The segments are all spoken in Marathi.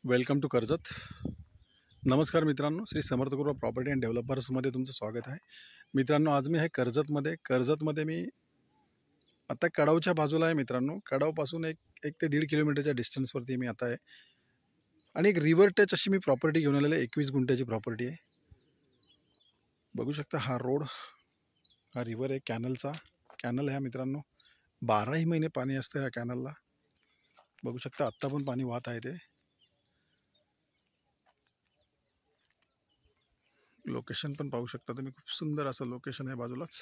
Welcome to Karjat. नमस्कार मित्रांनो, श्री समर्थ गुरू प्रॉपर्टी अँड डेव्हलपर्समध्ये तुमचं स्वागत आहे. मित्रांनो, आज मी आहे कर्जतमध्ये मी आता कडावच्या बाजूला आहे. मित्रांनो, कडावपासून एक ते 1.5 किलोमीटरच्या डिस्टन्सवरती मी आता आहे आणि एक रिव्हर टच अशी मी प्रॉपर्टी घेऊन आलेली आहे. 21 गुंठ्याची प्रॉपर्टी आहे. बघू शकता हा रोड, हा रिव्हर आहे, कॅनल आहे मित्रांनो. 12ही महिने पाणी असतं ह्या कॅनलला. बघू शकता आत्ता पण पाणी वाहत आहे. ते लोकेशन पण पाहू शकता तुम्ही, खूप सुंदर असं लोकेशन आहे बाजूलाच.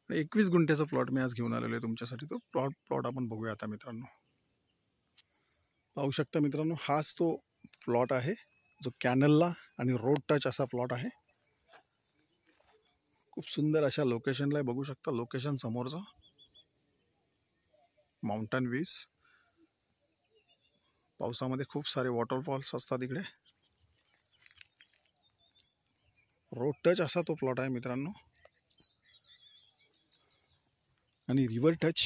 21 गुंठ्याचा प्लॉट मी आज घेऊन आलेलो आहे तुमच्यासाठी. तो प्लॉट आपण बघूया आता मित्रांनो. पाहू शकता मित्रांनो, हाच तो प्लॉट आहे जो कॅनलला आणि रोड टच असा प्लॉट आहे. खूप सुंदर अशा लोकेशनला आहे. बघू शकता लोकेशन समोरचं माउंटन व्ह्यूज. पावसामध्ये खूप सारे वॉटरफॉल्स असतात इकडे. रोड टच असा तो प्लॉट आहे मित्रांनो आणि river touch,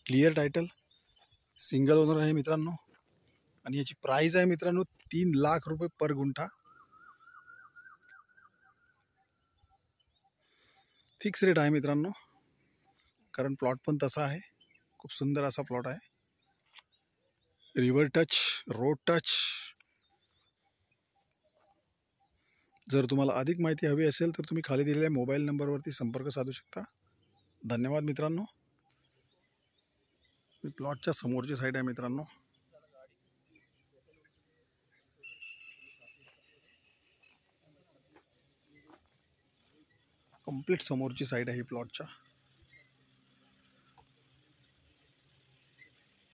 clear title, single owner आहे मित्रांनो. आणि याची प्राइस आहे मित्रांनो 3 लाख रुपये पर गुंठा. फिक्स रेट आहे मित्रांनो, कारण प्लॉट पण तसा आहे. खूप सुंदर असा प्लॉट आहे. River touch, road touch. जर तुम्हाला अधिक माहिती हवी असेल तर तुम्ही खाली दिलेल्या मोबाईल नंबरवरती संपर्क साधू शकता. धन्यवाद मित्रांनो. प्लॉटच्या समोरची साईड आहे मित्रांनो. कंप्लीट समोरची साईड आहे ही प्लॉटच्या.